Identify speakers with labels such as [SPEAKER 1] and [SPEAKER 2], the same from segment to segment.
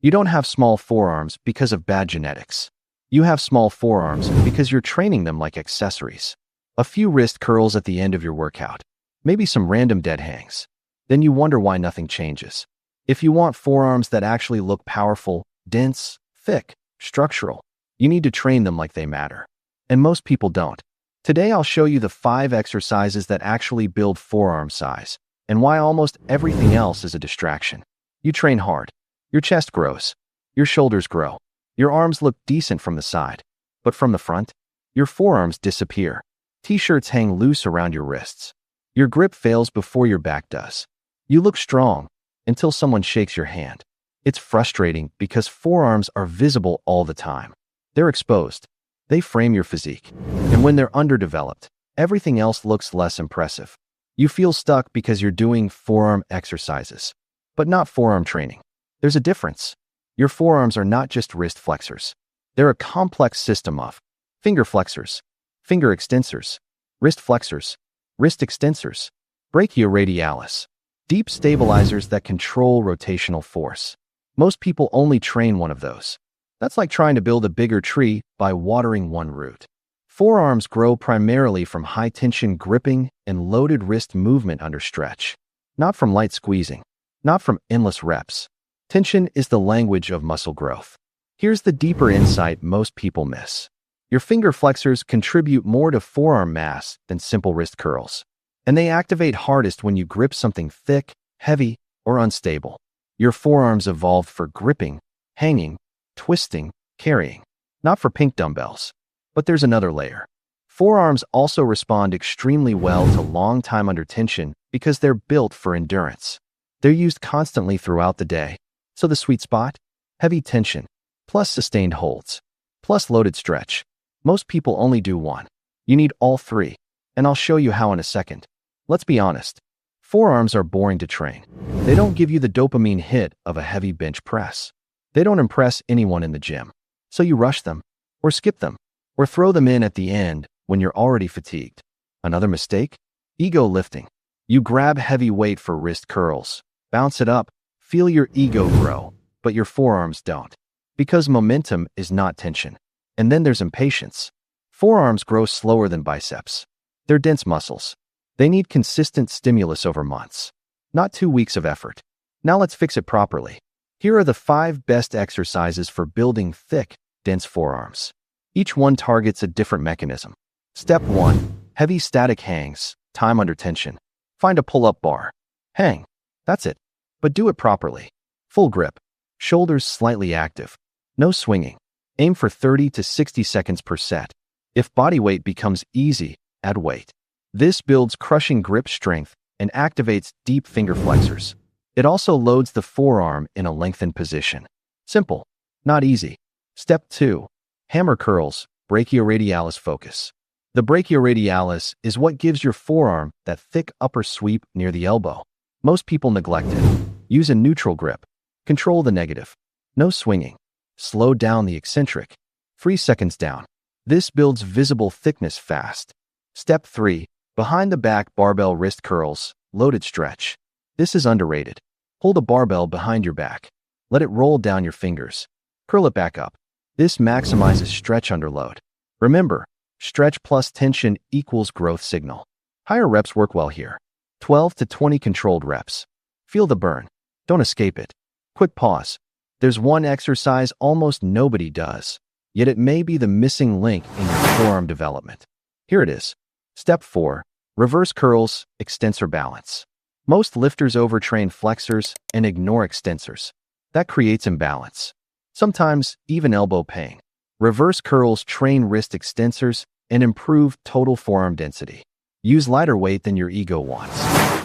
[SPEAKER 1] You don't have small forearms because of bad genetics. You have small forearms because you're training them like accessories. A few wrist curls at the end of your workout. Maybe some random dead hangs. Then you wonder why nothing changes. If you want forearms that actually look powerful, dense, thick, structural, you need to train them like they matter. And most people don't. Today I'll show you the 5 exercises that actually build forearm size, and why almost everything else is a distraction. You train hard. Your chest grows. Your shoulders grow. Your arms look decent from the side. But from the front, your forearms disappear. T-shirts hang loose around your wrists. Your grip fails before your back does. You look strong until someone shakes your hand. It's frustrating because forearms are visible all the time. They're exposed. They frame your physique. And when they're underdeveloped, everything else looks less impressive. You feel stuck because you're doing forearm exercises, but not forearm training. There's a difference. Your forearms are not just wrist flexors. They're a complex system of finger flexors, finger extensors, wrist flexors, wrist extensors, brachioradialis, deep stabilizers that control rotational force. Most people only train one of those. That's like trying to build a bigger tree by watering one root. Forearms grow primarily from high-tension gripping and loaded wrist movement under stretch, not from light squeezing, not from endless reps. Tension is the language of muscle growth. Here's the deeper insight most people miss. Your finger flexors contribute more to forearm mass than simple wrist curls, and they activate hardest when you grip something thick, heavy, or unstable. Your forearms evolved for gripping, hanging, twisting, carrying, not for pink dumbbells. But there's another layer. Forearms also respond extremely well to long time under tension because they're built for endurance. They're used constantly throughout the day. So the sweet spot? Heavy tension, plus sustained holds, plus loaded stretch. Most people only do one. You need all 3, and I'll show you how in a second. Let's be honest. Forearms are boring to train. They don't give you the dopamine hit of a heavy bench press. They don't impress anyone in the gym. So you rush them, or skip them, or throw them in at the end when you're already fatigued. Another mistake? Ego lifting. You grab heavy weight for wrist curls, bounce it up, feel your ego grow, but your forearms don't. Because momentum is not tension. And then there's impatience. Forearms grow slower than biceps. They're dense muscles. They need consistent stimulus over months, not 2 weeks of effort. Now let's fix it properly. Here are the 5 best exercises for building thick, dense forearms. Each one targets a different mechanism. Step 1. Heavy static hangs, time under tension. Find a pull-up bar. Hang. That's it. But do it properly. Full grip. Shoulders slightly active. No swinging. Aim for 30 to 60 seconds per set. If body weight becomes easy, add weight. This builds crushing grip strength and activates deep finger flexors. It also loads the forearm in a lengthened position. Simple, not easy. Step 2. Hammer curls, brachioradialis focus. The brachioradialis is what gives your forearm that thick upper sweep near the elbow. Most people neglect it. Use a neutral grip. Control the negative. No swinging. Slow down the eccentric. 3 seconds down. This builds visible thickness fast. Step 3. Behind the back barbell wrist curls, loaded stretch. This is underrated. Hold a barbell behind your back. Let it roll down your fingers. Curl it back up. This maximizes stretch under load. Remember, stretch plus tension equals growth signal. Higher reps work well here. 12 to 20 controlled reps. Feel the burn. Don't escape it. Quick pause. There's one exercise almost nobody does, yet it may be the missing link in your forearm development. Here it is. Step 4. Reverse curls, extensor balance. Most lifters overtrain flexors and ignore extensors. That creates imbalance. Sometimes even elbow pain. Reverse curls train wrist extensors and improve total forearm density. Use lighter weight than your ego wants.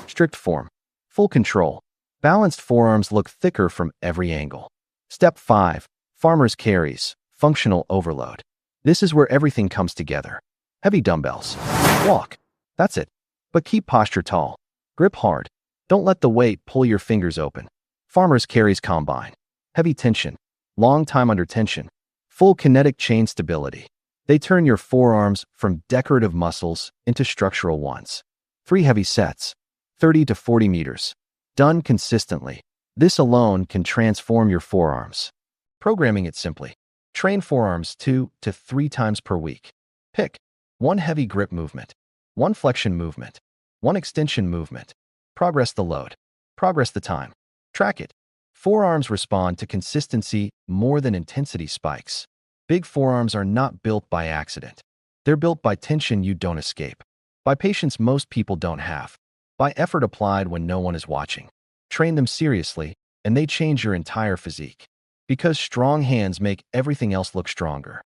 [SPEAKER 1] Strict form. Full control. Balanced forearms look thicker from every angle. Step 5. Farmer's carries, functional overload. This is where everything comes together. Heavy dumbbells. Walk. That's it. But keep posture tall. Grip hard. Don't let the weight pull your fingers open. Farmer's carries combine. Heavy tension. Long time under tension. Full kinetic chain stability. They turn your forearms from decorative muscles into structural ones. 3 heavy sets. 30 to 40 meters. Done consistently. This alone can transform your forearms. Programming it simply. Train forearms 2 to 3 times per week. Pick one heavy grip movement, one flexion movement, one extension movement. Progress the load. Progress the time. Track it. Forearms respond to consistency more than intensity spikes. Big forearms are not built by accident. They're built by tension you don't escape, by patience most people don't have, by effort applied when no one is watching. Train them seriously, and they change your entire physique. Because strong hands make everything else look stronger.